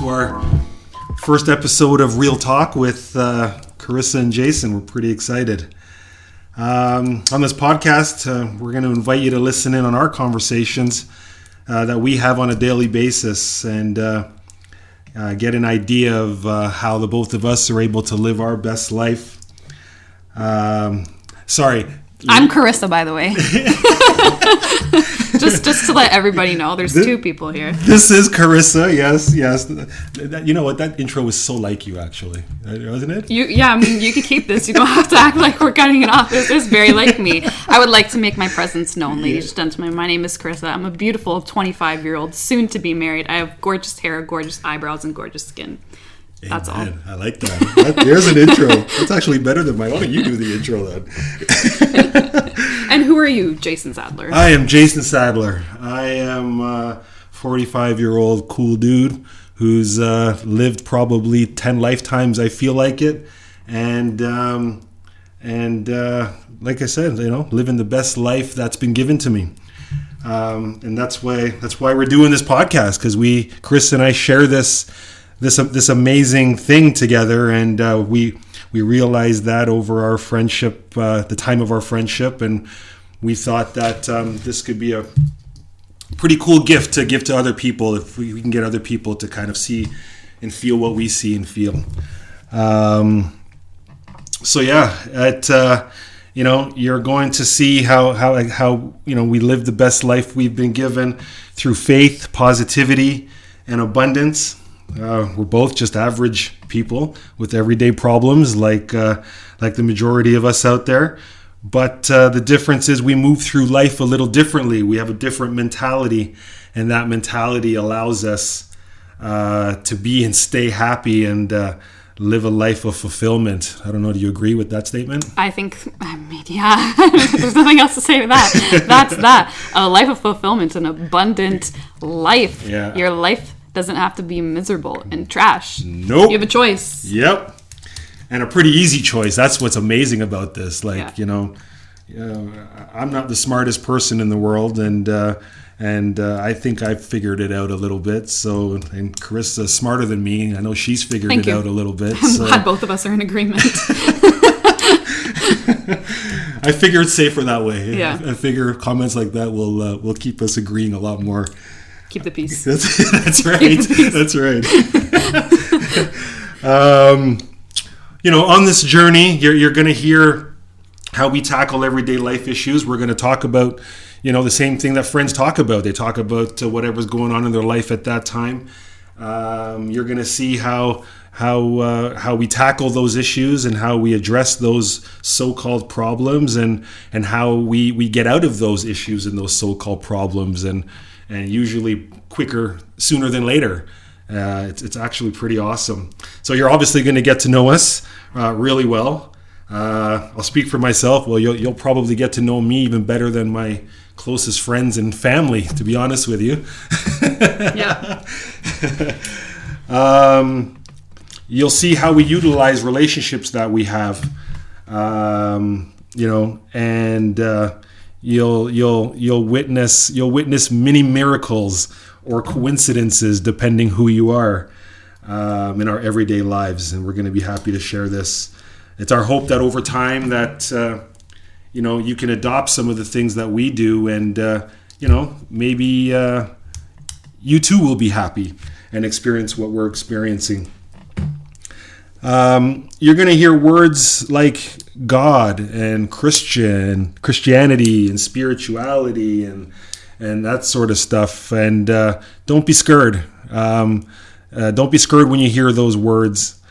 to our first episode of Real Talk with Carissa and Jason. We're pretty excited. On this podcast, we're going to invite you to listen in on our conversations that we have on a daily basis and get an idea of how the both of us are able to live our best life. Sorry. I'm Carissa, by the way. just to let everybody know, there's two people here. This is Carissa, yes. You know what? That intro was so like you, actually, wasn't it? You can keep this. You don't have to act like we're cutting it off. It's very like me. I would like to make my presence known, ladies and gentlemen. My name is Carissa. I'm a beautiful 25-year-old, soon to be married. I have gorgeous hair, gorgeous eyebrows, and gorgeous skin. That's Amen. All. I like that. There's an intro. That's actually better than mine. Why don't you do the intro then? And who are you, Jason Sadler? I am Jason Sadler. I am a 45-year-old cool dude who's lived probably 10 lifetimes, I feel like it. And like I said, living the best life that's been given to me. And that's why we're doing this podcast, because Chris and I share this amazing thing together, and we realized that over our friendship, the time of our friendship, and we thought that this could be a pretty cool gift to give to other people if we can get other people to kind of see and feel what we see and feel. You're going to see how we live the best life we've been given through faith, positivity, and abundance. We're both just average people with everyday problems like the majority of us out there. But the difference is we move through life a little differently. We have a different mentality, and that mentality allows us to be and stay happy and live a life of fulfillment. I don't know, do you agree with that statement? I think, yeah. There's nothing else to say to that. That's that. A life of fulfillment, an abundant life. Yeah. Your life doesn't have to be miserable and trash. Nope. You have a choice. Yep. And a pretty easy choice. That's what's amazing about this. I'm not the smartest person in the world, and I think I've figured it out a little bit. So, and Carissa's smarter than me. I know she's figured it out a little bit. I'm glad both of us are in agreement. I figure it's safer that way. Yeah. I figure comments like that will keep us agreeing a lot more. Keep the peace. That's right. That's right. On this journey, you're going to hear how we tackle everyday life issues. We're going to talk about, the same thing that friends talk about. They talk about whatever's going on in their life at that time. You're going to see how we tackle those issues and how we address those so-called problems and how we get out of those issues and those so-called problems and usually sooner than later. It's actually pretty awesome. So you're obviously going to get to know us really well. I'll speak for myself. Well, you'll probably get to know me even better than my closest friends and family, to be honest with you. Yeah. You'll see how we utilize relationships that we have, and you'll witness many miracles or coincidences depending who you are in our everyday lives, and we're going to be happy to share this. It's our hope that over time that you can adopt some of the things that we do, and maybe you too will be happy and experience what we're experiencing. You're going to hear words like God and Christianity and spirituality and that sort of stuff. And don't be scared. Don't be scared when you hear those words.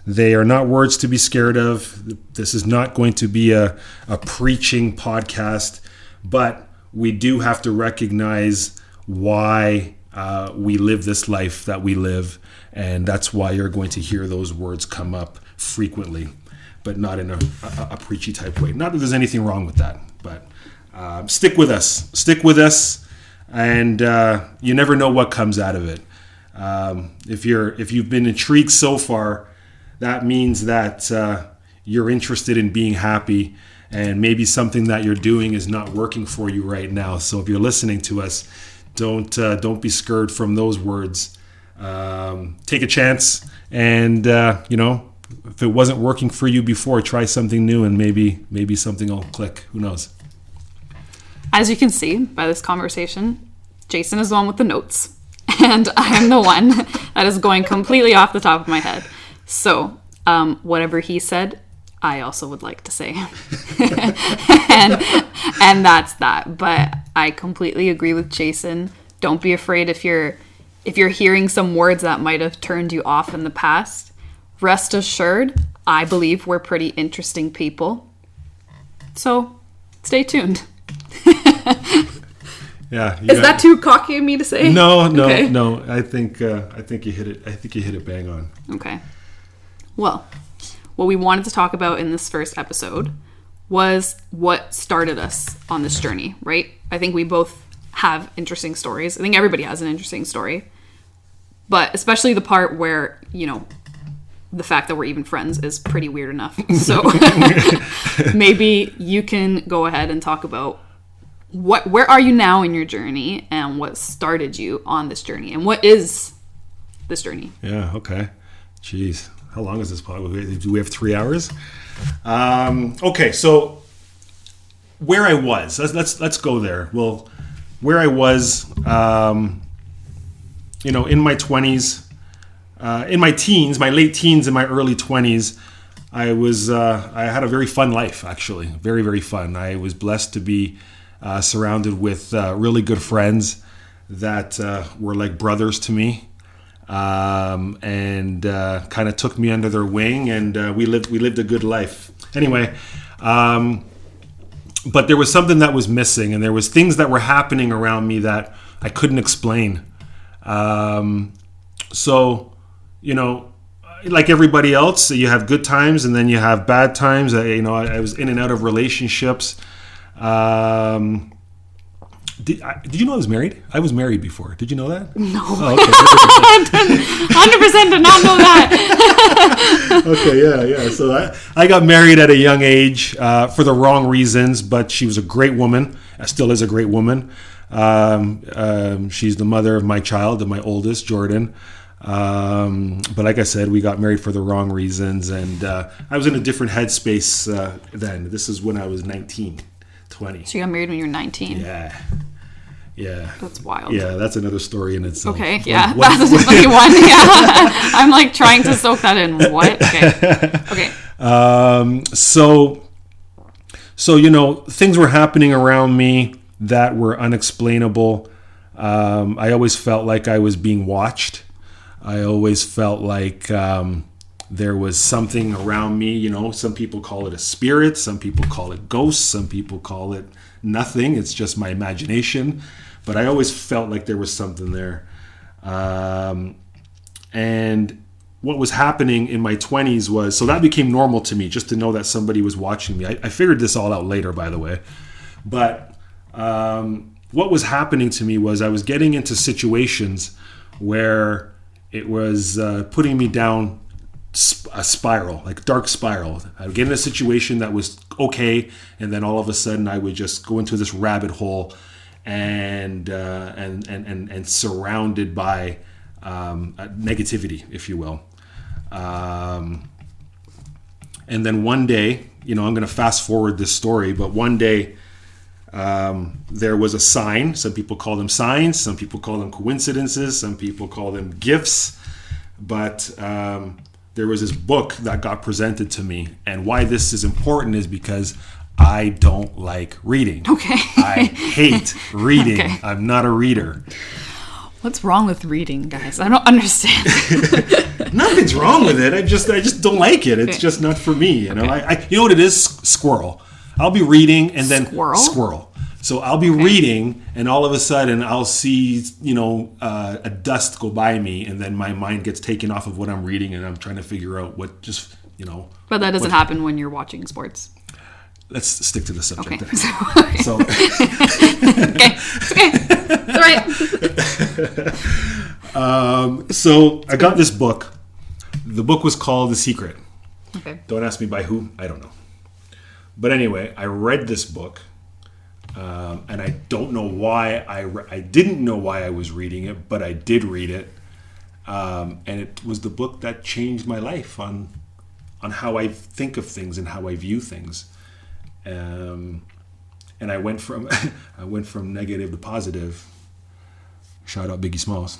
They are not words to be scared of. This is not going to be a preaching podcast, but we do have to recognize why we live this life that we live. And that's why you're going to hear those words come up frequently, but not in a preachy type way. Not that there's anything wrong with that, but stick with us, and you never know what comes out of it. If you've been intrigued so far, that means that you're interested in being happy, and maybe something that you're doing is not working for you right now. So if you're listening to us, don't be scared from those words. take a chance, and if it wasn't working for you before, try something new, and maybe something will click. Who knows? As you can see by this conversation, Jason is the one with the notes, and I am the one that is going completely off the top of my head. So whatever he said, I also would like to say. and that's that. But I completely agree with Jason. Don't be afraid if you're hearing some words that might have turned you off in the past. Rest assured, I believe we're pretty interesting people. So stay tuned. Yeah. Is that too cocky of me to say? No. Okay. No. I think you hit it. I think you hit it bang on. Okay. Well, what we wanted to talk about in this first episode was what started us on this journey, right? I think we both have interesting stories. I think everybody has an interesting story. But especially the part where, the fact that we're even friends is pretty weird enough. So maybe you can go ahead and talk about where are you now in your journey and what started you on this journey and what is this journey? Yeah, okay. Jeez. How long is this podcast? Do we have 3 hours? Okay, so where I was. Let's go there. Well, where I was, in my 20s, in my teens, my late teens and my early 20s, I had a very fun life, actually. Very, very fun. I was blessed to be surrounded with really good friends that were like brothers to me. And kind of took me under their wing, and we lived a good life. Anyway, but there was something that was missing, and there was things that were happening around me that I couldn't explain. So, like everybody else, you have good times, and then you have bad times. I was in and out of relationships. Did you know I was married? I was married before. Did you know that? No. Oh, okay. 100% did not know that. Okay, yeah. So I got married at a young age for the wrong reasons, but she was a great woman. Still is a great woman. She's the mother of my child, of my oldest, Jordan. But like I said, we got married for the wrong reasons, and I was in a different headspace then. This is when I was 19, 20. So you got married when you were 19? Yeah. That's wild. Yeah, that's another story in itself. Okay, yeah. That's a funny one. Yeah. I'm like trying to soak that in. What? Okay. So things were happening around me that were unexplainable. I always felt like I was being watched. I always felt like there was something around me. Some people call it a spirit. Some people call it ghosts. Some people call it nothing. It's just my imagination. But I always felt like there was something there. And what was happening in my 20s was, so that became normal to me, just to know that somebody was watching me. I figured this all out later, by the way. But what was happening to me was I was getting into situations where it was putting me down a spiral, like dark spiral. I would get in a situation that was okay, and then all of a sudden I would just go into this rabbit hole and surrounded by negativity, if you will. And then one day, I'm going to fast forward this story, but one day there was a sign. Some people call them signs. Some people call them coincidences. Some people call them gifts. But there was this book that got presented to me. And why this is important is because I don't like reading. Okay. I hate reading. Okay. I'm not a reader. What's wrong with reading, guys? I don't understand. Nothing's wrong with it. I just don't like it. It's Okay. just not for me. Okay. I you know what it is? Squirrel. I'll be reading and then Squirrel? So I'll be reading, and all of a sudden I'll see, a dust go by me, and then my mind gets taken off of what I'm reading, and I'm trying to figure out what just, But that doesn't happen when you're watching sports. Let's stick to the subject. Okay. Then. So Okay. It's okay. It's all right. So I got this book. The book was called The Secret. Okay. Don't ask me by who. I don't know. But anyway, I read this book, and I don't know why I didn't know why I was reading it, but I did read it. And it was the book that changed my life on how I think of things and how I view things. And I went from negative to positive. Shout out Biggie Smalls.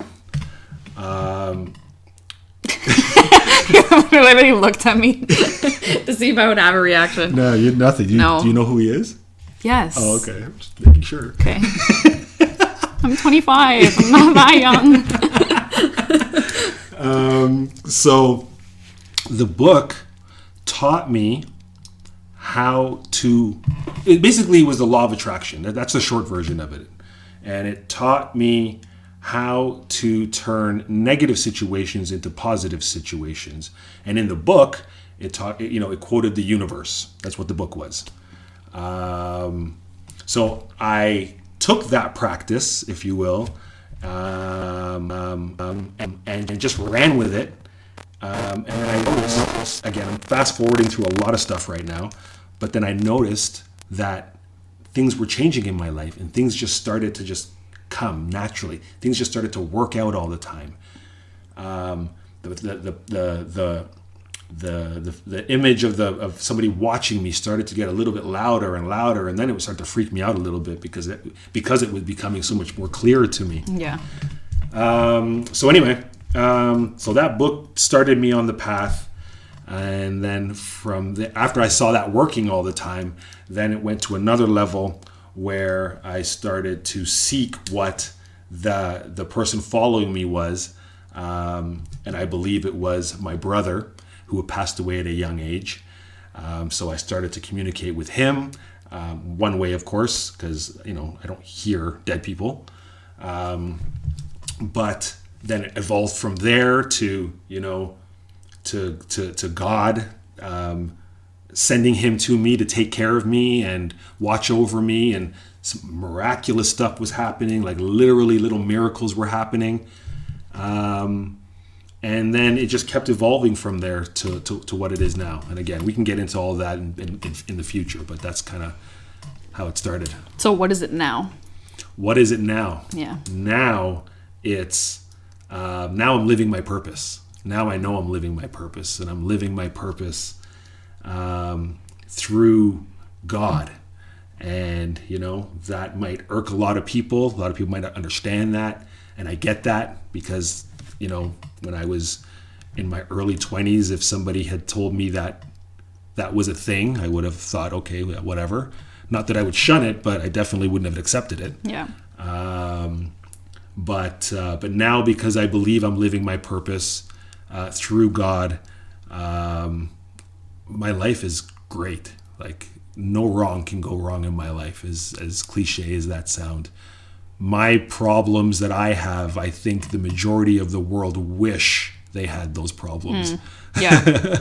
Everybody looked at me to see if I would have a reaction. No, you nothing. Do you know who he is? Yes. Oh, okay. Just making sure. Okay. I'm 25. I'm not that young. So the book taught me how to. It basically was the law of attraction. That's the short version of it, and it taught me how to turn negative situations into positive situations. And in the book, it quoted the universe. That's what the book was. So I took that practice, if you will, and just ran with it. And I noticed, again, I'm fast forwarding through a lot of stuff right now, but then I noticed that things were changing in my life, and things just started to just come naturally. Things just started to work out all the time. The image of somebody watching me started to get a little bit louder and louder, and then it would start to freak me out a little bit because it was becoming so much more clear to me. Yeah. So anyway, so that book started me on the path, and then after I saw that working all the time, then it went to another level where I started to seek what the person following me was, and I believe it was my brother, who had passed away at a young age. So I started to communicate with him, one way, of course, because I don't hear dead people. But then it evolved from there to God, sending him to me to take care of me and watch over me, and some miraculous stuff was happening, like literally little miracles were happening. And then it just kept evolving from there to what it is now. And again, we can get into all of that in the future, but that's kind of how it started. So what is it now? What is it now? Yeah. Now it's, now I'm living my purpose. Now I know I'm living my purpose, and I'm living my purpose through God. And, that might irk a lot of people. A lot of people might not understand that. And I get that because, when I was in my early 20s, if somebody had told me that was a thing, I would have thought, okay, whatever. Not that I would shun it, but I definitely wouldn't have accepted it. Yeah. But now, because I believe I'm living my purpose through God, my life is great. Like, no wrong can go wrong in my life, as cliche as that sound. My problems that I have, I think the majority of the world wish they had those problems. Yeah.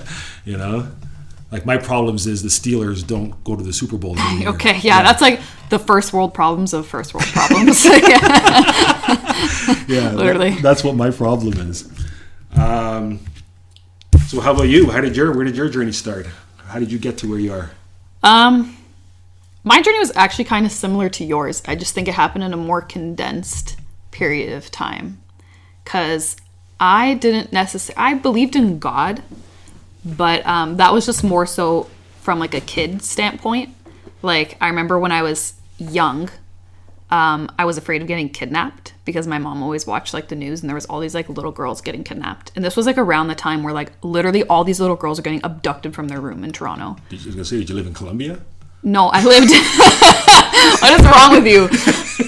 Like my problems is the Steelers don't go to the Super Bowl anymore. Okay, yeah, that's like the first world problems of first world problems. Yeah, literally. That's what my problem is. So how about you? Where did your journey start? How did you get to where you are? My journey was actually kind of similar to yours. I just think it happened in a more condensed period of time. Because I believed in God, but that was just more so from like a kid standpoint. Like, I remember when I was young, I was afraid of getting kidnapped because my mom always watched like the news, and there was all these like little girls getting kidnapped. And this was like around the time where like literally all these little girls are getting abducted from their room in Toronto. Did you live in Colombia? No, I lived... What is wrong with you?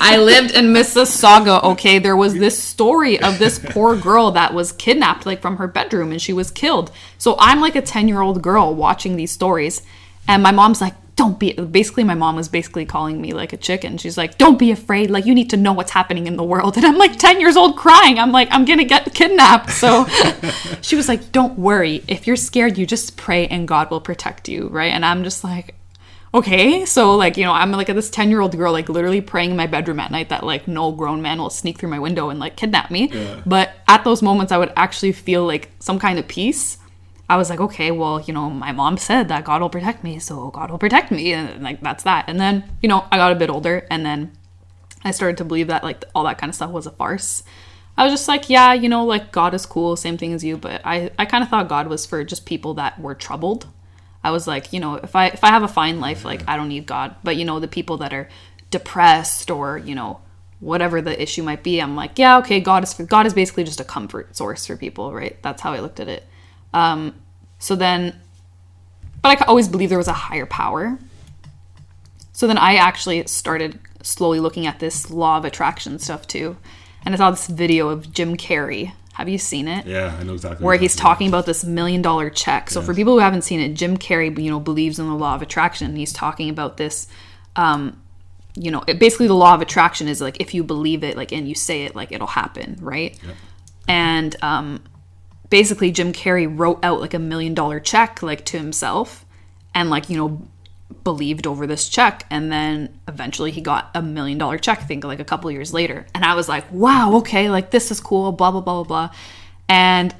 I lived in Mississauga, okay? There was this story of this poor girl that was kidnapped, like, from her bedroom, and she was killed. So I'm, like, a 10-year-old girl watching these stories, and my mom's like, basically, my mom was basically calling me, like, a chicken. She's like, don't be afraid. Like, you need to know what's happening in the world. And I'm, like, 10 years old crying. I'm like, I'm gonna get kidnapped. So she was like, don't worry. If you're scared, you just pray, and God will protect you, right? And I'm just like... Okay, so like, I'm like this 10-year-old girl, like literally praying in my bedroom at night that like no grown man will sneak through my window and like kidnap me. Yeah. But at those moments, I would actually feel like some kind of peace. I was like, okay, well, my mom said that God will protect me, so God will protect me. And like, that's that. And then, I got a bit older, and then I started to believe that like all that kind of stuff was a farce. I was just like, yeah, you know, like God is cool, same thing as you, but I kind of thought God was for just people that were troubled. I was like, you know, if I have a fine life, like I don't need God. But you know, the people that are depressed or, you know, whatever the issue might be, I'm like, yeah, okay, God is basically just a comfort source for people, right? That's how I looked at it. So then, but I always believed there was a higher power. So then I actually started slowly looking at this law of attraction stuff too. And I saw this video of Jim Carrey. Have you seen it? Yeah, I know exactly. Where he's talking about this $1 million check. So for people who haven't seen it, Jim Carrey, you know, believes in the law of attraction. He's talking about this, you know, basically the law of attraction is like, if you believe it, like, and you say it, like, it'll happen, right? Yep. And basically Jim Carrey wrote out like $1 million check, like, to himself, and like, you know, believed over this check, and then eventually he got $1 million check, I think, like a couple of years later. And I was like, wow, okay, like this is cool, blah blah blah blah blah. And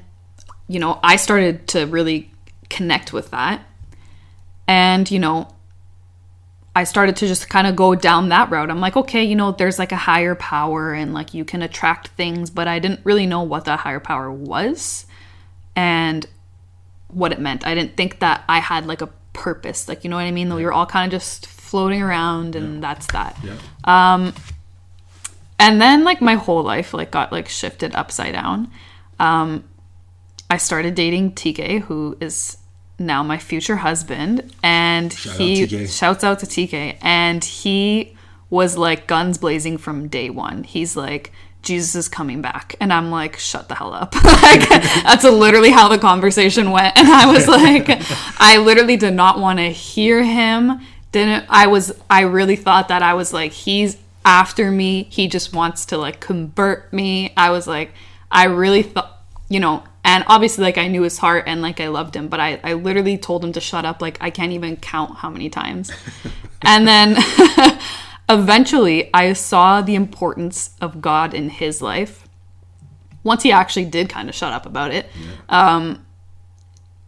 you know, I started to really connect with that, and you know, I started to just kind of go down that route. I'm like, okay, you know, there's like a higher power and like you can attract things, but I didn't really know what that higher power was and what it meant. I didn't think that I had like a purpose, like, you know what I mean? We were all kind of just floating around, and that's that. And then like my whole life like got like shifted upside down. I started dating TK, who is now my future husband, and shouts out to TK, and he was like guns blazing from day one. He's like, Jesus is coming back. And I'm like, shut the hell up. Like, that's literally how the conversation went. And I was like, I literally did not want to hear him. I really thought that I was like, he's after me. He just wants to like convert me. I was like, I really thought, you know, and obviously like I knew his heart and like I loved him, but I literally told him to shut up. Like I can't even count how many times. And then eventually, I saw the importance of God in his life once he actually did kind of shut up about it. Yeah.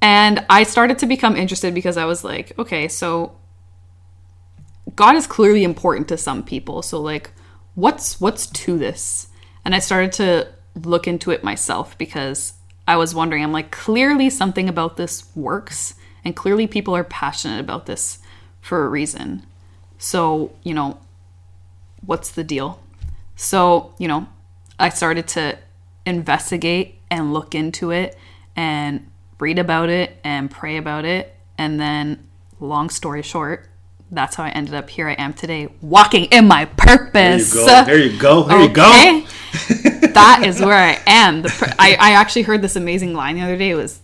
And I started to become interested because I was like, okay, so God is clearly important to some people. So like, what's to this? And I started to look into it myself because I was wondering, I'm like, clearly something about this works, and clearly people are passionate about this for a reason. So, you know, what's the deal? So, you know, I started to investigate and look into it and read about it and pray about it. And then, long story short, that's how I ended up here I am today, walking in my purpose. There you go. There you go. That is where I am. I actually heard this amazing line the other day. It was,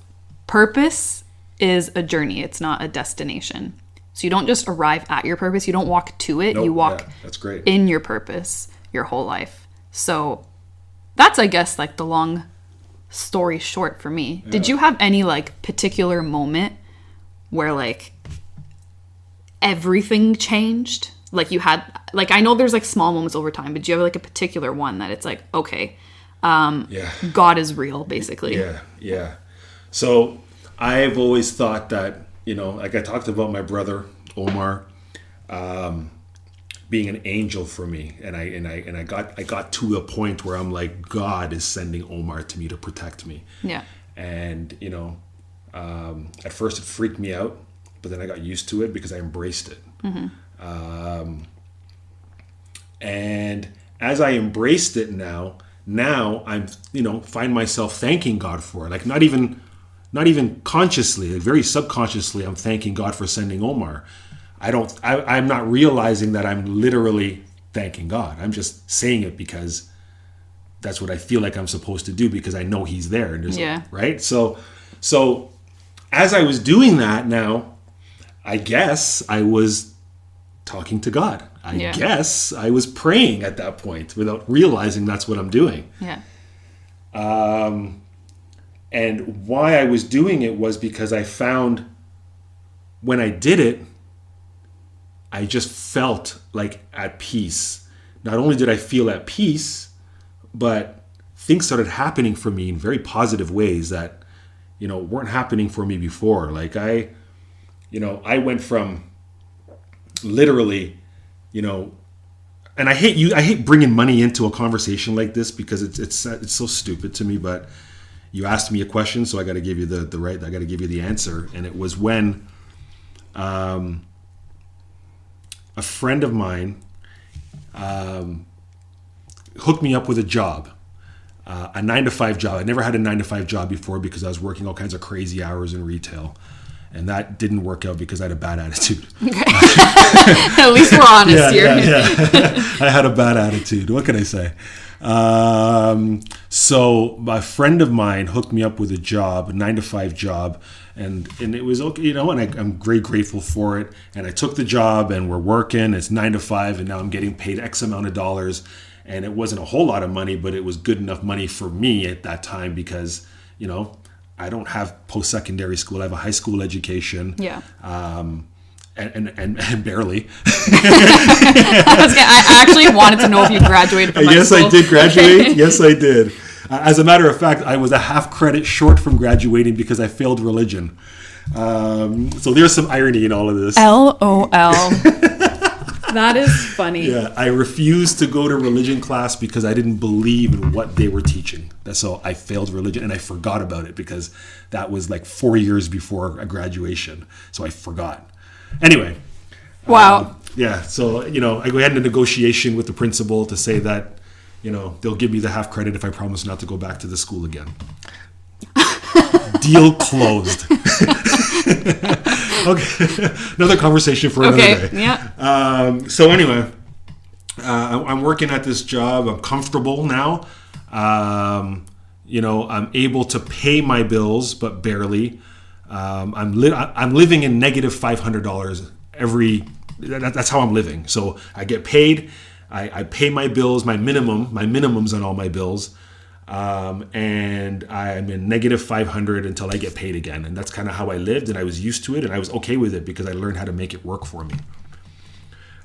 purpose is a journey. It's not a destination. So you don't just arrive at your purpose. You don't walk to it. Nope, you walk that's great. In your purpose your whole life. So that's, I guess, like the long story short for me. Yeah. Did you have any like particular moment where like everything changed? Like you had, like, I know there's like small moments over time, but do you have like a particular one that it's like, okay, God is real, basically? Yeah. So I've always thought that, you know, like I talked about my brother Omar being an angel for me, and I got to a point where I'm like, God is sending Omar to me to protect me. Yeah. And you know, at first it freaked me out, but then I got used to it because I embraced it. Mm-hmm. And as I embraced it now I'm, you know, find myself thanking God for it. Like not even consciously, like very subconsciously, I'm thanking God for sending Omar. I'm not realizing that I'm literally thanking God. I'm just saying it because that's what I feel like I'm supposed to do because I know he's there. And right? So as I was doing that now, I guess I was talking to God. I guess I was praying at that point without realizing that's what I'm doing. Yeah. And why I was doing it was because I found when I did it, I just felt like at peace. Not only did I feel at peace, but things started happening for me in very positive ways that, you know, weren't happening for me before. Like I went from literally, you know, and I hate bringing money into a conversation like this because it's so stupid to me. But you asked me a question, so I got to give you the right. I got to give you the answer. And it was when a friend of mine hooked me up with a job, a 9-to-5 job. I never had a 9-to-5 job before because I was working all kinds of crazy hours in retail. And that didn't work out because I had a bad attitude. Okay. At least we're honest here. Yeah. I had a bad attitude. What can I say? So a friend of mine hooked me up with a job, a 9-to-5 job, and it was okay, and I'm very grateful for it. And I took the job, and we're working. It's 9-to-5, and now I'm getting paid X amount of dollars. And it wasn't a whole lot of money, but it was good enough money for me at that time because, I don't have post-secondary school. I have a high school education. Yeah. And barely. I actually wanted to know if you graduated from high Yes, school. I did graduate. Yes, I did. As a matter of fact, I was a half credit short from graduating because I failed religion. So there's some irony in all of this. LOL. That is funny. Yeah, I refused to go to religion class because I didn't believe in what they were teaching. So I failed religion, and I forgot about it because that was like 4 years before a graduation. So I forgot. Anyway. Wow. Yeah, so, I had a negotiation with the principal to say that, they'll give me the half credit if I promise not to go back to the school again. Deal closed. Okay, another conversation for another day. Yeah. So anyway, I'm working at this job. I'm comfortable now. I'm able to pay my bills, but barely. I'm living in negative $500 every. That's how I'm living. So I get paid. I pay my bills, my minimums on all my bills. And I'm in negative 500 until I get paid again. And that's kind of how I lived, and I was used to it, and I was okay with it because I learned how to make it work for me.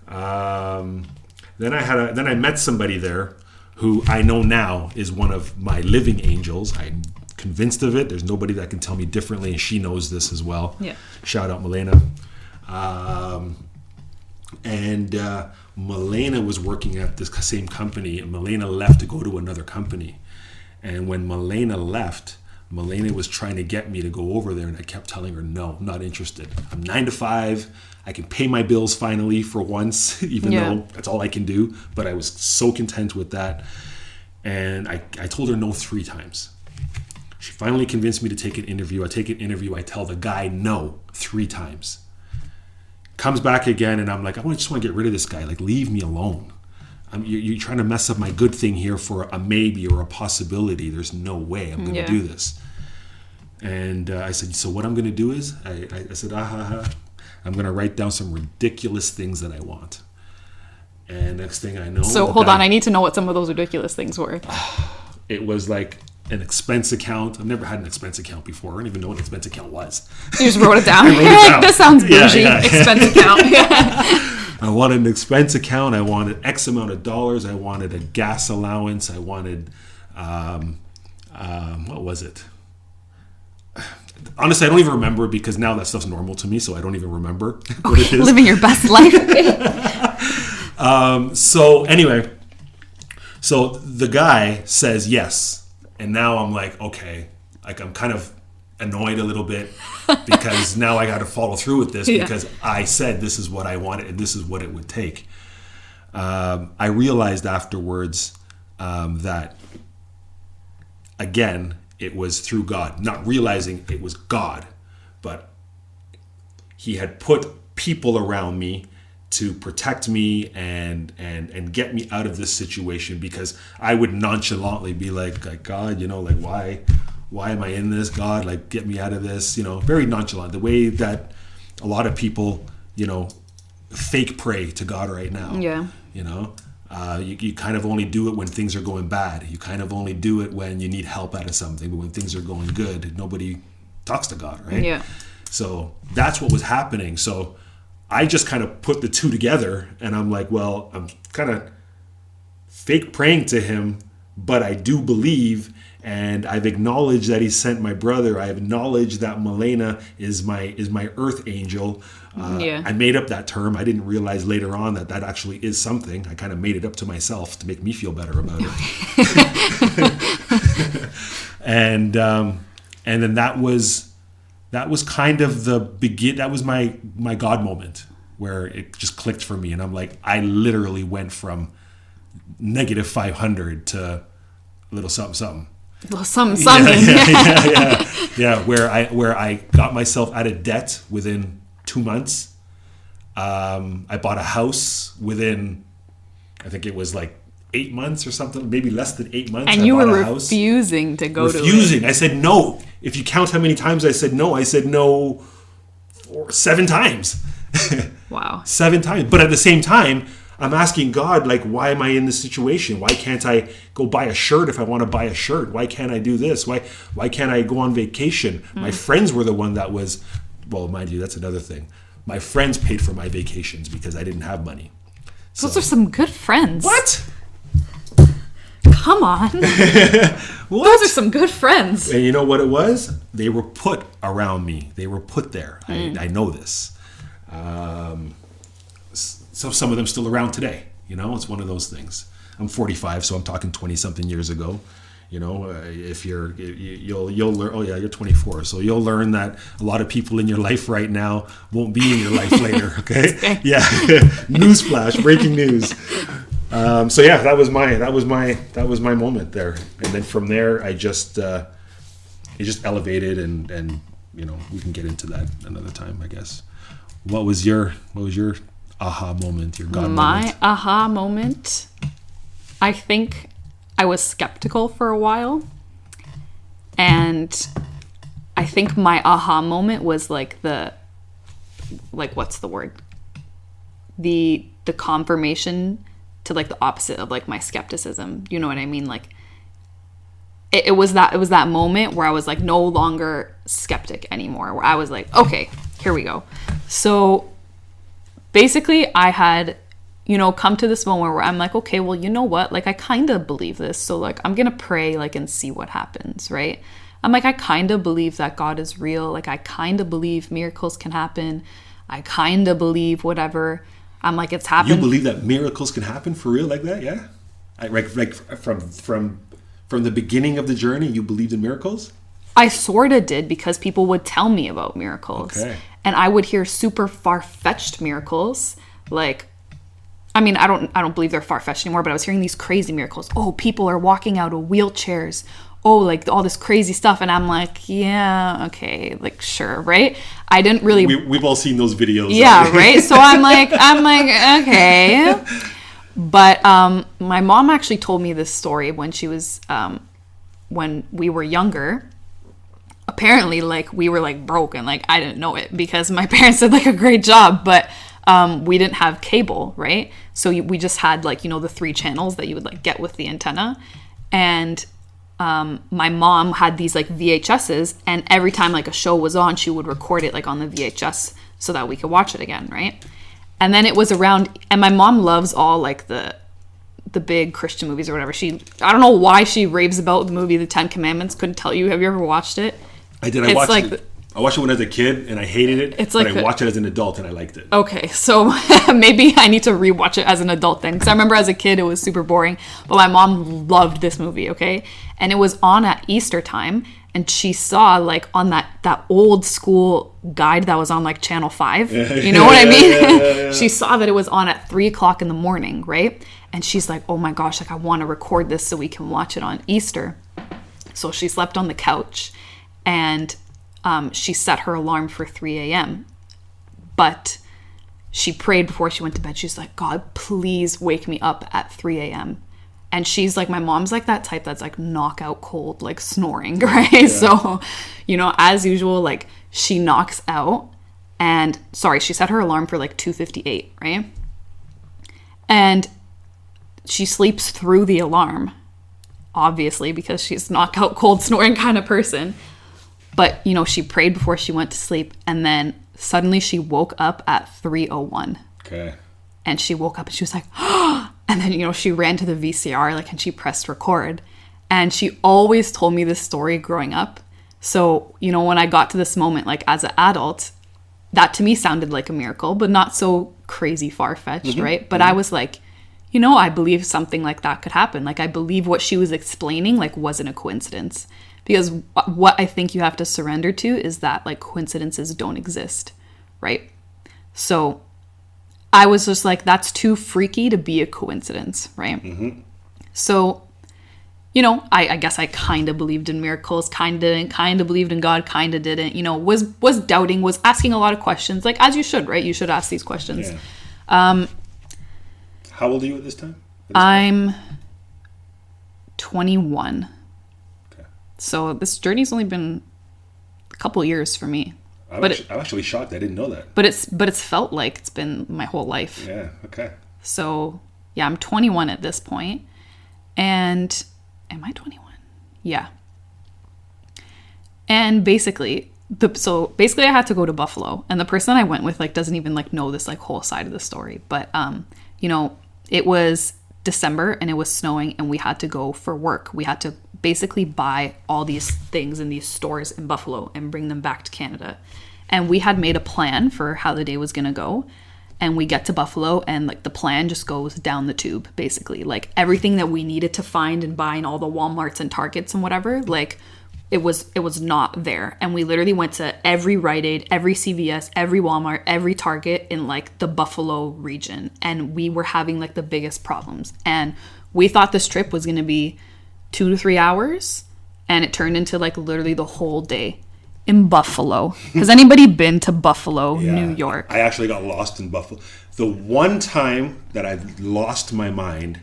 Then I met somebody there who I know now is one of my living angels. I'm convinced of it. There's nobody that can tell me differently, and she knows this as well. Yeah. Shout out Milena. Milena was working at this same company, and Milena left to go to another company. And when Milena left, Milena was trying to get me to go over there, and I kept telling her, no, I'm not interested. I'm 9-to-5. I can pay my bills finally for once, even though that's all I can do. But I was so content with that. And I told her no 3 times. She finally convinced me to take an interview. I take an interview. I tell the guy no 3 times. Comes back again, and I'm like, I just want to get rid of this guy. Like, leave me alone. You're trying to mess up my good thing here for a maybe or a possibility. There's no way I'm going to do this. And I said, so what I'm going to do is, I said, I'm going to write down some ridiculous things that I want. And next thing I know... So hold on, I need to know what some of those ridiculous things were. It was like an expense account. I've never had an expense account before. I don't even know what an expense account was. You just wrote it down? I wrote it down. This sounds bougie. Yeah. Expense account. I wanted an expense account. I wanted X amount of dollars. I wanted a gas allowance. I wanted, what was it? Honestly, I don't even remember because now that stuff's normal to me, so I don't even remember what it is. Living your best life. So anyway, so the guy says yes. And now I'm like, okay, like I'm kind of annoyed a little bit because now I got to follow through with this because I said this is what I wanted and this is what it would take. I realized afterwards that, again, it was through God. Not realizing it was God, but he had put people around me to protect me and get me out of this situation because I would nonchalantly be like God, like why am I in this? God, like get me out of this, very nonchalant. The way that a lot of people, fake pray to God right now. Yeah. You kind of only do it when things are going bad. You kind of only do it when you need help out of something. But when things are going good, nobody talks to God, right? Yeah. So that's what was happening. So I just kind of put the two together, and I'm like, well, I'm kind of fake praying to him, but I do believe, And I've acknowledged that he sent my brother. I've acknowledged that Milena is my earth angel. I made up that term. I didn't realize later on that actually is something. I kind of made it up to myself to make me feel better about it. And then that was kind of that was my God moment where it just clicked for me. And I'm like, I literally went from negative 500 to a little something. Well, something. Yeah. Where I got myself out of debt within 2 months. I bought a house within, I think it was like 8 months or something, maybe less than 8 months. And you were refusing to go to it. I said no. If you count how many times I said no 7 times. Wow. 7 times. But at the same time, I'm asking God, like, why am I in this situation? Why can't I go buy a shirt if I want to buy a shirt? Why can't I do this? Why can't I go on vacation? My friends were the one that was, well, mind you, that's another thing. My friends paid for my vacations because I didn't have money. Those are some good friends. What? Come on. Those are some good friends. And you know what it was? They were put around me. They were put there. I know this. So some of them still around today. You know, it's one of those things. I'm 45, so I'm talking 20-something years ago. You know, you'll learn. Oh yeah, you're 24, so you'll learn that a lot of people in your life right now won't be in your life later. Okay? Yeah. Newsflash, breaking news. So yeah, that was my moment there, and then from there it just elevated, and you know, we can get into that another time, I guess. What was your aha moment, your God moment? My aha moment, I think I was skeptical for a while, and I think my aha moment was like what's the word? The confirmation to like the opposite of like my skepticism. You know what I mean? Like it was that moment where I was like no longer skeptic anymore, where I was like, okay, here we go. So basically I had, you know, come to this moment where I'm like, okay, well, you know what? Like I kind of believe this. So like I'm going to pray like and see what happens, right? I'm like, I kind of believe that God is real. Like I kind of believe miracles can happen. I kind of believe whatever. I'm like, it's happened. You believe that miracles can happen for real like that? Yeah. Like from the beginning of the journey, you believed in miracles? I sort of did, because people would tell me about miracles. Okay. And I would hear super far-fetched miracles. Like, I mean, I don't believe they're far-fetched anymore, but I was hearing these crazy miracles. Oh, people are walking out of wheelchairs. Oh, like all this crazy stuff. And I'm like, yeah, okay, like sure, right? I didn't really... We've all seen those videos. Yeah, right? So I'm like, okay. But my mom actually told me this story when she was, when we were younger. Apparently, like, we were, like, broken. Like, I didn't know it because my parents did, like, a great job. But we didn't have cable, right? So we just had, like, you know, the 3 channels that you would, like, get with the antenna. And my mom had these, like, VHSs. And every time, like, a show was on, she would record it, like, on the VHS so that we could watch it again, right? And then it was around... And my mom loves all, like, the big Christian movies or whatever. I don't know why she raves about the movie The 10 Commandments. Couldn't tell you. Have you ever watched it? I did. I watched it when I was a kid and I hated it. But I watched it as an adult and I liked it. Okay, so maybe I need to rewatch it as an adult then, because I remember as a kid it was super boring. But my mom loved this movie, okay? And it was on at Easter time, and she saw like on that old school guide that was on like Channel 5. You know what I mean? Yeah. She saw that it was on at 3:00 in the morning, right? And she's like, oh my gosh, like I want to record this so we can watch it on Easter. So she slept on the couch. And she set her alarm for 3 a.m. But she prayed before she went to bed. She's like, God, please wake me up at 3 a.m. And she's like, my mom's like that type that's like knockout cold, like snoring, right? Yeah. So, you know, as usual, like she knocks out. And she set her alarm for like 2:58, right? And she sleeps through the alarm, obviously, because she's knockout cold snoring kind of person. But, you know, she prayed before she went to sleep, and then suddenly she woke up at 3:01. Okay. And she woke up and she was like, oh! And then, you know, she ran to the VCR, like, and she pressed record. And she always told me this story growing up. So, you know, when I got to this moment, like as an adult, that to me sounded like a miracle, but not so crazy far-fetched, right? But I was like, you know, I believe something like that could happen. Like, I believe what she was explaining, like, wasn't a coincidence. Because what I think you have to surrender to is that, like, coincidences don't exist, right? So I was just like, that's too freaky to be a coincidence, right? So, you know, I guess I kind of believed in miracles, kind of didn't, kind of believed in God, kind of didn't, you know, was doubting, was asking a lot of questions, like, as you should, right? You should ask these questions. Yeah. How old are you at this time? I'm 21. Okay. So this journey's only been a couple years for me. I'm actually shocked. I didn't know that. But it's felt like it's been my whole life. Yeah. Okay. So yeah, I'm 21 at this point. And am I 21? Yeah. And basically I had to go to Buffalo, and the person I went with like doesn't even like know this like whole side of the story. But you know, it was December and it was snowing, and we had to go for work. We had to basically buy all these things in these stores in Buffalo and bring them back to Canada. And we had made a plan for how the day was going to go. And we get to Buffalo, and like the plan just goes down the tube, basically. Like everything that we needed to find and buy in all the Walmarts and Targets and whatever, like it was not there. And we literally went to every Rite Aid, every CVS, every Walmart, every Target in like the Buffalo region. And we were having like the biggest problems. And we thought this trip was going to be 2 to 3 hours, and it turned into like literally the whole day in Buffalo. Has anybody been to Buffalo, New York? I actually got lost in Buffalo. The one time that I've lost my mind,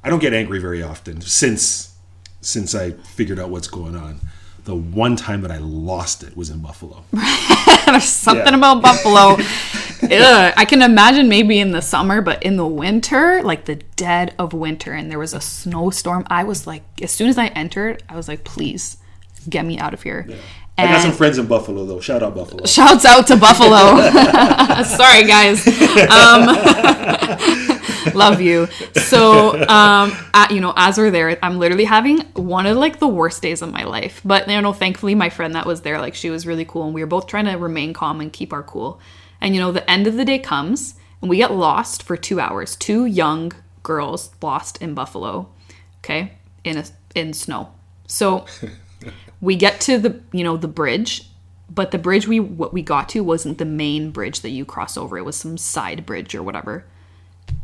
I don't get angry very often since I figured out what's going on. The one time that I lost it was in Buffalo. There's something about Buffalo. Ugh. I can imagine maybe in the summer, but in the winter, like the dead of winter, and there was a snowstorm, I was like, as soon as I entered, I was like, please get me out of here. Yeah. I got some friends in Buffalo, though. Shout out Buffalo. Shouts out to Buffalo. Sorry, guys. Love you. So, as we're there, I'm literally having one of like the worst days of my life. But, you know, thankfully my friend that was there, like she was really cool. And we were both trying to remain calm and keep our cool. And, you know, the end of the day comes and we get lost for 2 hours. 2 young girls lost in Buffalo, okay, in snow. So we get to the bridge, but the bridge what we got to wasn't the main bridge that you cross over. It was some side bridge or whatever.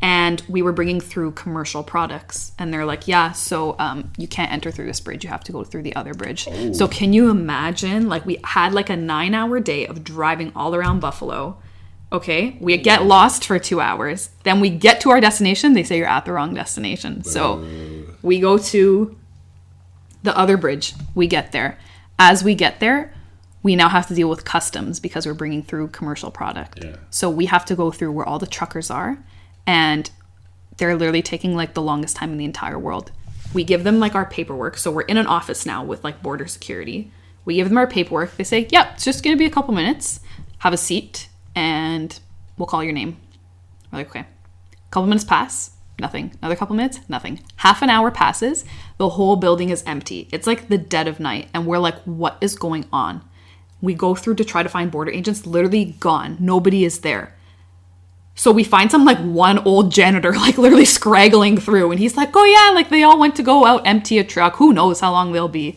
And we were bringing through commercial products, and they're like, yeah, so you can't enter through this bridge. You have to go through the other bridge. Oh. So can you imagine, like we had like a 9-hour day of driving all around Buffalo. Okay, we get lost for 2 hours. Then we get to our destination. They say you're at the wrong destination. So we go to the other bridge. We get there. As we get there, we now have to deal with customs because we're bringing through commercial product. Yeah. So we have to go through where all the truckers are, and they're literally taking like the longest time in the entire world. We give them like our paperwork. So we're in an office now with like border security. We give them our paperwork. They say, yep, it's just going to be a couple minutes. Have a seat and we'll call your name. We're like, okay. A couple minutes pass. Nothing. Another couple minutes, nothing. Half an hour passes. The whole building is empty. It's like the dead of night. And we're like, what is going on? We go through to try to find border agents, literally gone. Nobody is there. So we find some like one old janitor, like literally scraggling through. And he's like, oh yeah, like they all went to go out empty a truck. Who knows how long they'll be.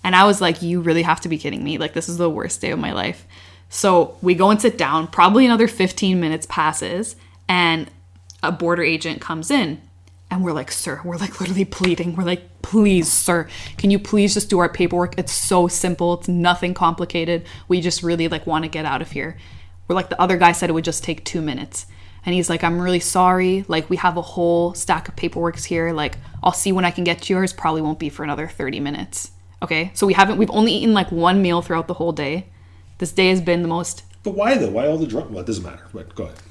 And I was like, you really have to be kidding me. Like this is the worst day of my life. So we go and sit down. Probably another 15 minutes passes. And a border agent comes in, and we're like, sir, we're like literally pleading. We're like, please, sir, can you please just do our paperwork? It's so simple. It's nothing complicated. We just really like want to get out of here. We're like, the other guy said it would just take 2 minutes. And he's like, I'm really sorry. Like we have a whole stack of paperworks here. Like I'll see when I can get yours. Probably won't be for another 30 minutes. Okay. So we've only eaten like one meal throughout the whole day. This day has been the most. But why though? Why all the drama? Well, it doesn't matter. But go ahead.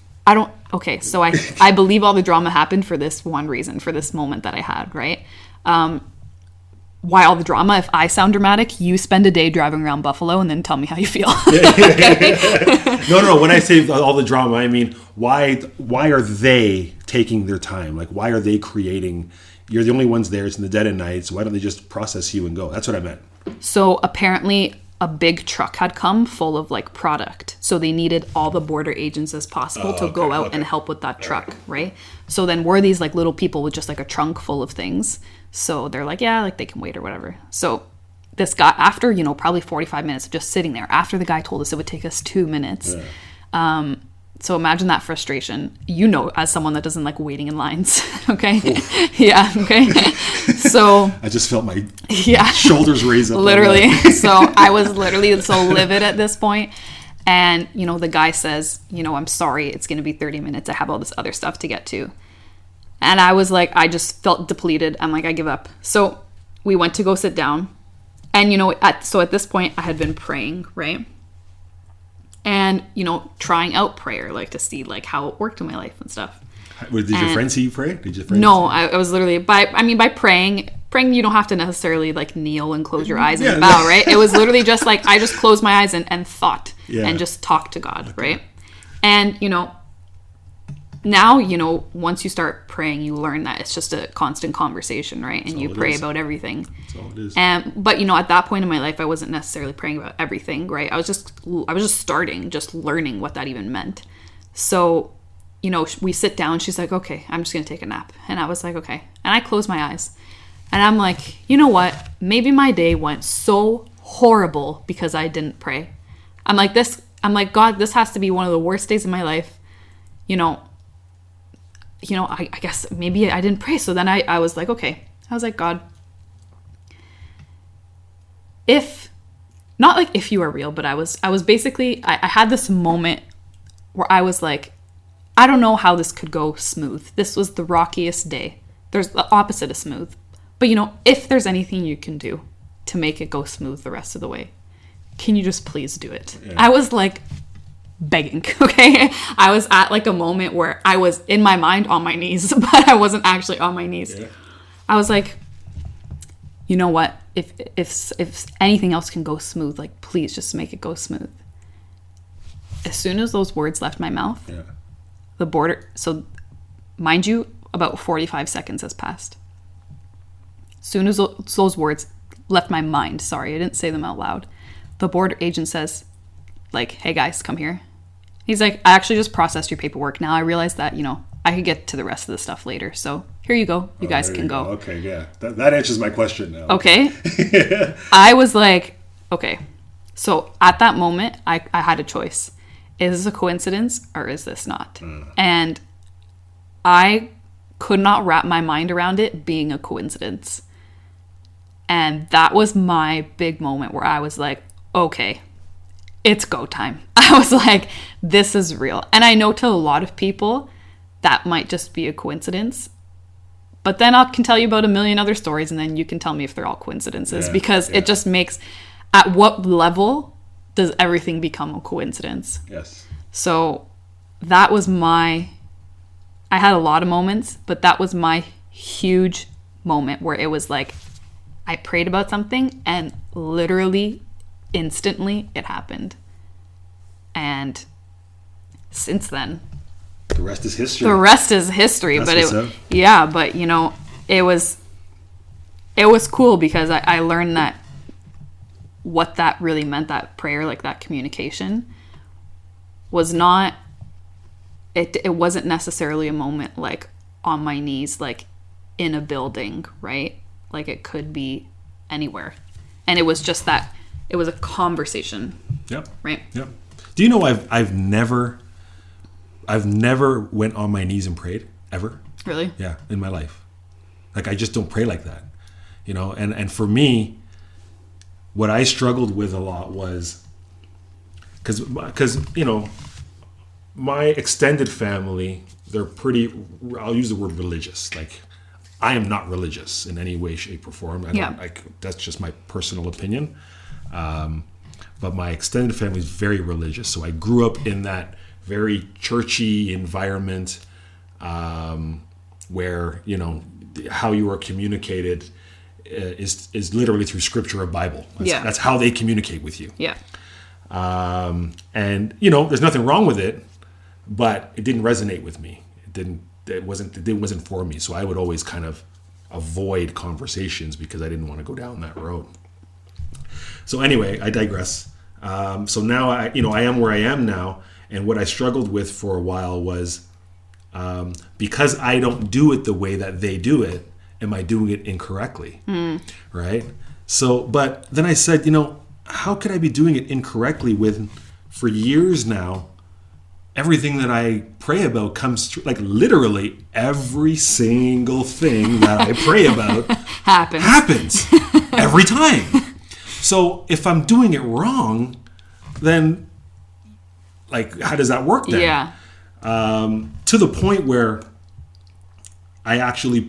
Okay, so I believe all the drama happened for this one reason, for this moment that I had, right? Why all the drama? If I sound dramatic, you spend a day driving around Buffalo and then tell me how you feel. No. When I say all the drama, I mean, why are they taking their time? Like, why are they creating you're the only ones there. It's in the dead of night. So why don't they just process you and go? That's what I meant. So apparently a big truck had come full of like product. So they needed all the border agents as possible to go out and help with that truck, right? So then we're these like little people with just like a trunk full of things. So they're like, yeah, like they can wait or whatever. So this guy, after, you know, probably 45 minutes of just sitting there, after the guy told us it would take us 2 minutes. Yeah. So imagine that frustration, you know, as someone that doesn't like waiting in lines. Okay. Yeah. Okay. So I just felt my shoulders raise up. Literally. So I was literally so livid at this point. And, you know, the guy says, you know, I'm sorry, it's going to be 30 minutes. I have all this other stuff to get to. And I was like, I just felt depleted. I'm like, I give up. So we went to go sit down. And, you know, at this point I had been praying, right? And, you know, trying out prayer, like to see like how it worked in my life and stuff. Did your friends see you pray? No, I was literally by praying, you don't have to necessarily like kneel and close your eyes and bow, right? It was literally just like, I just closed my eyes and thought and just talked to God, right? And, you know, now, you know, once you start praying, you learn that it's just a constant conversation, right? And you pray about everything. That's all it is. But, you know, at that point in my life, I wasn't necessarily praying about everything, right? I was just starting, just learning what that even meant. So, you know, we sit down. She's like, okay, I'm just going to take a nap. And I was like, okay. And I closed my eyes. And I'm like, you know what? Maybe my day went so horrible because I didn't pray. I'm like, God, this has to be one of the worst days of my life. I guess maybe I didn't pray. So then I was like, okay. I was like, God, not like if you are real, but I was basically, I had this moment where I was like, I don't know how this could go smooth. This was the rockiest day. There's the opposite of smooth. But, you know, if there's anything you can do to make it go smooth the rest of the way, can you just please do it? Yeah. I was like begging, okay? I was at like a moment where I was in my mind on my knees, but I wasn't actually on my knees. Yeah. I was like, you know what? If anything else can go smooth, like please just make it go smooth. As soon as those words left my mouth, the border, so mind you, about 45 seconds has passed. As soon as those words left my mind, sorry, I didn't say them out loud, the border agent says, like, hey guys, come here. He's like, I actually just processed your paperwork. Now I realize that, you know, I could get to the rest of the stuff later. So here you go. You guys can go. Okay, yeah. That answers my question now. Okay. I was like, okay. So at that moment, I had a choice. Is this a coincidence or is this not? And I could not wrap my mind around it being a coincidence. And that was my big moment where I was like, okay, it's go time. I was like, this is real. And I know to a lot of people that might just be a coincidence. But then I can tell you about a million other stories and then you can tell me if they're all coincidences because it just makes, at what level does everything become a coincidence? Yes. So that was I had a lot of moments, but that was my huge moment where it was like, I prayed about something and literally instantly it happened. And since then, the rest is history. That's but you know, it was cool because I learned that what that really meant, that prayer, like that communication was not, it wasn't necessarily a moment like on my knees, like in a building, right? Like it could be anywhere. And it was just that, it was a conversation. Yep. Right? Yep. Do you know I've never went on my knees and prayed ever? Really? Yeah, in my life. Like I just don't pray like that. You know, and for me, what I struggled with a lot was because you know, my extended family, they're pretty, I'll use the word religious. Like I am not religious in any way, shape, or form. That's just my personal opinion. But my extended family is very religious. So I grew up in that very churchy environment where, you know, how you are communicated is literally through scripture or Bible. That's how they communicate with you. Yeah. And, you know, there's nothing wrong with it, but it didn't resonate with me. It wasn't for me. So I would always avoid conversations because I didn't want to go down that road. So anyway, I digress. So now I am where I am now, and what I struggled with for a while was because I don't do it the way that they do it, am I doing it incorrectly? Right? So, but then I said, how could I be doing it incorrectly when for years now, everything that I pray about comes true? Like literally every single thing that I pray about happens every time. So if I'm doing it wrong, then like how does that work then? Yeah. To the point where I actually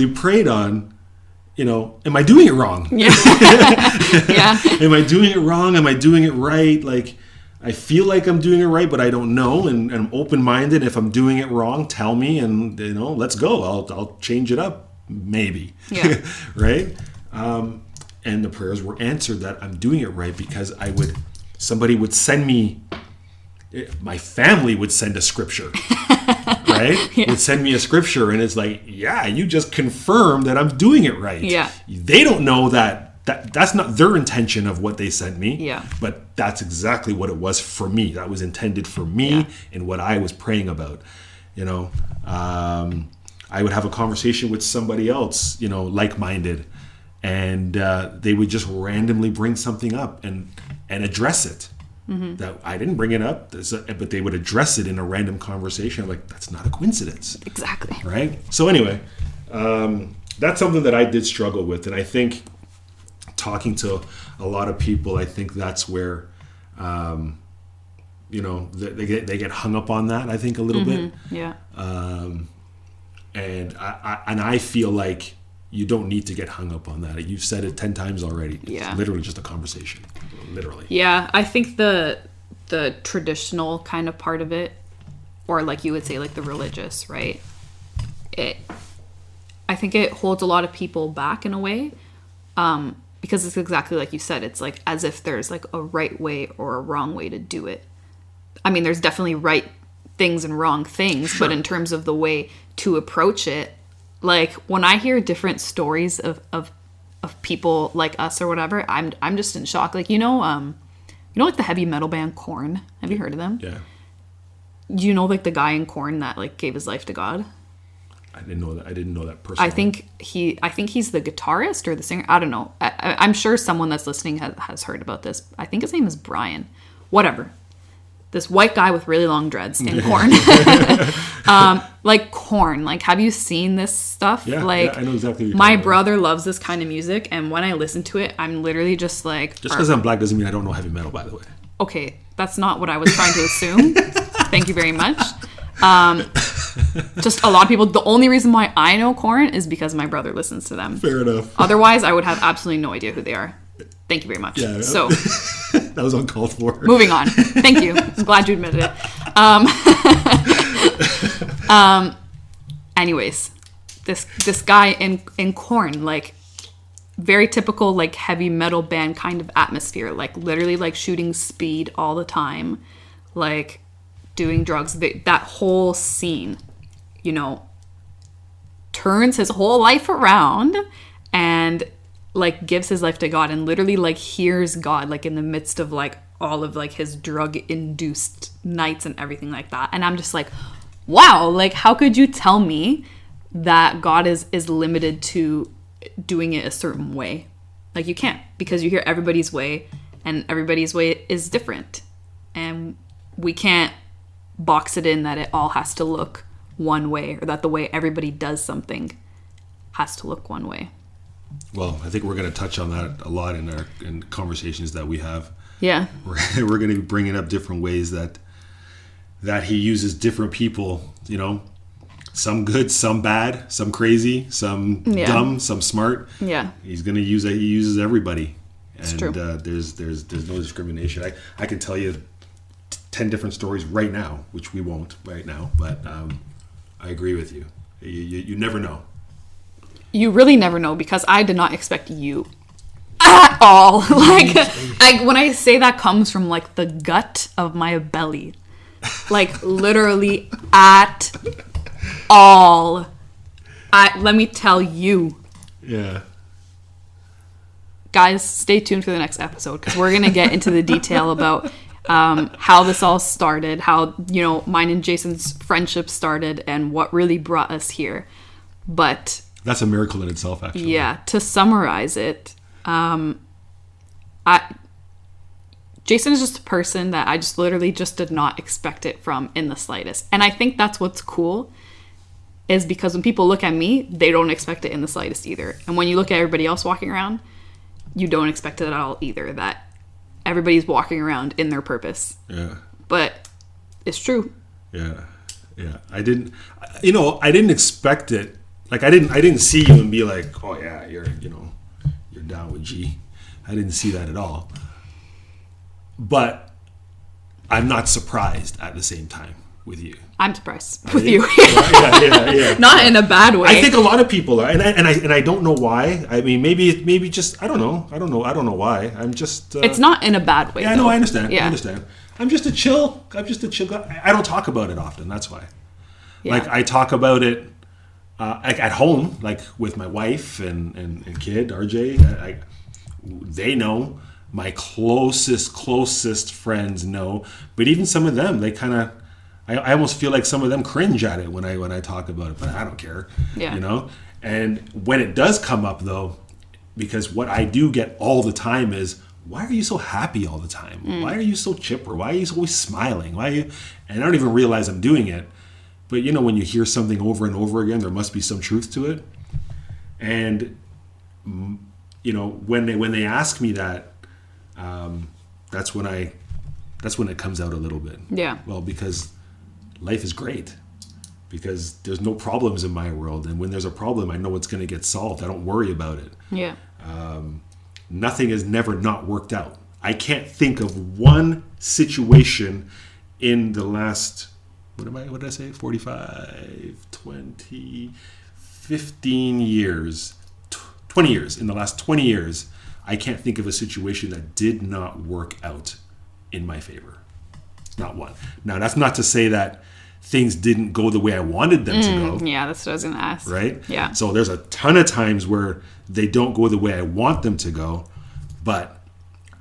prayed on, am I doing it wrong? Yeah. Yeah. Am I doing it wrong? Am I doing it right? Like I feel like I'm doing it right, but I don't know, and I'm open-minded. If I'm doing it wrong, tell me, and let's go. I'll change it up, maybe. Yeah. Right? And the prayers were answered that I'm doing it right because somebody would send me, my family would send a scripture, right? Yeah. Would send me a scripture, and it's like, yeah, you just confirmed that I'm doing it right. Yeah. They don't know that's not their intention of what they sent me. Yeah. But that's exactly what it was for me. That was intended for me and what I was praying about. I would have a conversation with somebody else, like-minded, and they would just randomly bring something up and address it. Mm-hmm. That I didn't bring it up, but they would address it in a random conversation. I'm like, that's not a coincidence. Exactly. Right? So anyway, that's something that I did struggle with. And I think talking to a lot of people, I think that's where, they get hung up on that, I think, a little bit. Yeah. And I feel like you don't need to get hung up on that. You've said it 10 times already. Yeah. It's literally just a conversation. Literally. Yeah, I think the traditional kind of part of it, or like you would say like the religious, right? I think it holds a lot of people back in a way, because it's exactly like you said. It's like as if there's like a right way or a wrong way to do it. I mean, there's definitely right things and wrong things, sure. But in terms of the way to approach it, like when I hear different stories of people like us or whatever, I'm just in shock. Like like the heavy metal band Korn. Have you heard of them? Yeah. Do you know like the guy in Korn that like gave his life to God? I didn't know that personally. I think he's the guitarist or the singer. I don't know. I'm sure someone that's listening has heard about this. I think his name is Brian. Whatever. This white guy with really long dreads in Korn. Like Korn. Like, have you seen this stuff? Yeah, like, I know exactly what you're my talking about. brother loves this kind of music, and when I listen to it, I'm literally just like... Just because I'm black doesn't mean I don't know heavy metal, by the way. Okay, that's not what I was trying to assume. Thank you very much. Just a lot of people... The only reason why I know Korn is because my brother listens to them. Fair enough. Otherwise, I would have absolutely no idea who they are. Thank you very much. Yeah, so that was uncalled for. Moving on. Thank you. I'm glad you admitted it. Anyways, this guy in Korn, like very typical like heavy metal band kind of atmosphere, like literally like shooting speed all the time, like doing drugs. That whole scene, turns his whole life around and like gives his life to God and literally like hears God like in the midst of like all of like his drug induced nights and everything like that. And I'm just like, wow, like how could you tell me that God is limited to doing it a certain way? Like you can't, because you hear everybody's way and everybody's way is different. And we can't box it in that it all has to look one way or that the way everybody does something has to look one way. Well, I think we're going to touch on that a lot in conversations that we have. Yeah. We're going to be bringing up different ways that he uses different people, some good, some bad, some crazy, some dumb, some smart. Yeah. He's going to use it. He uses everybody. It's true. There's no discrimination. I can tell you 10 different stories right now, which we won't right now, but I agree with you. You never know. You really never know, because I did not expect you at all. Like, when I say that comes from like the gut of my belly, like literally at all. Let me tell you. Yeah. Guys, stay tuned for the next episode because we're going to get into the detail about how this all started, how, mine and Jason's friendship started and what really brought us here. But that's a miracle in itself, actually. Yeah, to summarize it, Jason is just a person that I just literally just did not expect it from in the slightest. And I think that's what's cool is because when people look at me, they don't expect it in the slightest either. And when you look at everybody else walking around, you don't expect it at all either, that everybody's walking around in their purpose. Yeah. But it's true. Yeah. Yeah. I didn't expect it. Like I didn't see you and be like, oh yeah, you're down with G. I didn't see that at all. But I'm not surprised at the same time with you. I'm surprised with you. Yeah. Not in a bad way. I think a lot of people are, and I don't know why. I mean, maybe just I don't know why. I'm just. It's not in a bad way. Yeah, though. no, I understand. Yeah. I understand. I'm just a chill guy. I don't talk about it often. That's why. Yeah. Like I talk about it, like at home, like with my wife and kid RJ. They know. My closest friends know, but even some of them, they kind of, I almost feel like some of them cringe at it when I talk about it, but I don't care, And when it does come up though, because what I do get all the time is, why are you so happy all the time? Why are you so chipper? Why are you always smiling? And I don't even realize I'm doing it, but when you hear something over and over again, there must be some truth to it. And when they ask me that, that's when it comes out a little bit. Yeah. Well, because life is great. Because there's no problems in my world, and when there's a problem, I know it's going to get solved. I don't worry about it. Yeah. Nothing has never not worked out. I can't think of one situation in the last, what did I say? 45, 20, 15 years, 20 years. In the last 20 years, I can't think of a situation that did not work out in my favor. Not one. Now, that's not to say that things didn't go the way I wanted them to go. Yeah, that's what I was going to ask. Right? Yeah. So there's a ton of times where they don't go the way I want them to go, but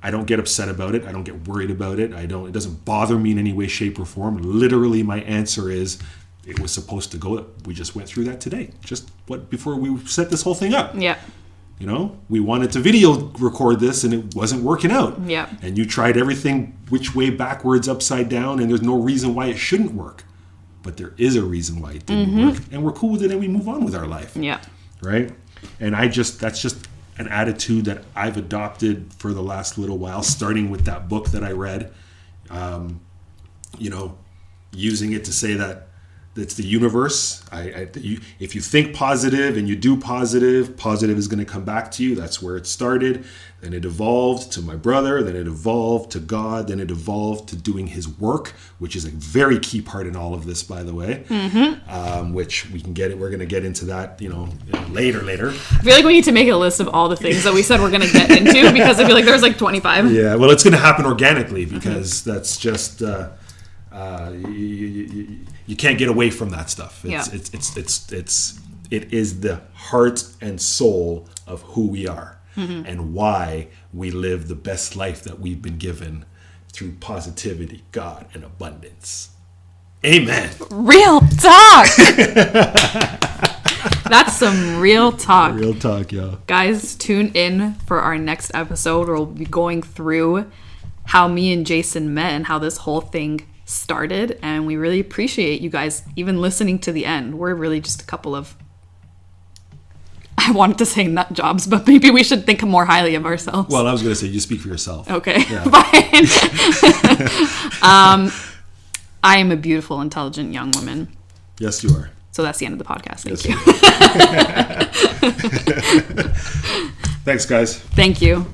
I don't get upset about it. I don't get worried about it. It doesn't bother me in any way, shape, or form. Literally, my answer is, it was supposed to go. We just went through that today. Before we set this whole thing up. Yeah. We wanted to video record this and it wasn't working out. Yeah. And you tried everything which way, backwards, upside down, and there's no reason why it shouldn't work. But there is a reason why it didn't work. And we're cool with it and we move on with our life. Yeah. Right? And that's just an attitude that I've adopted for the last little while, starting with that book that I read. Using it to say that it's the universe. If you think positive and you do positive is going to come back to you. That's where it started. Then it evolved to my brother. Then it evolved to God. Then it evolved to doing His work, which is a very key part in all of this, by the way. Which we're going to get into that, later. I feel like we need to make a list of all the things that we said we're going to get into because I feel like there's like 25. Yeah, well, it's going to happen organically because that's just. You can't get away from that stuff. It is the heart and soul of who we are and why we live the best life that we've been given through positivity, God, and abundance. Amen. Real talk. That's some real talk. Real talk, yo. Guys, tune in for our next episode where we'll be going through how me and Jason met and how this whole thing started, and we really appreciate you guys even listening to the end. We're really just a couple of, I wanted to say nut jobs, but maybe we should think more highly of ourselves. Well, I was going to say, you speak for yourself. Okay, yeah. Fine. I am a beautiful, intelligent young woman. Yes, you are. So that's the end of the podcast. Thank you. Thanks, guys. Thank you.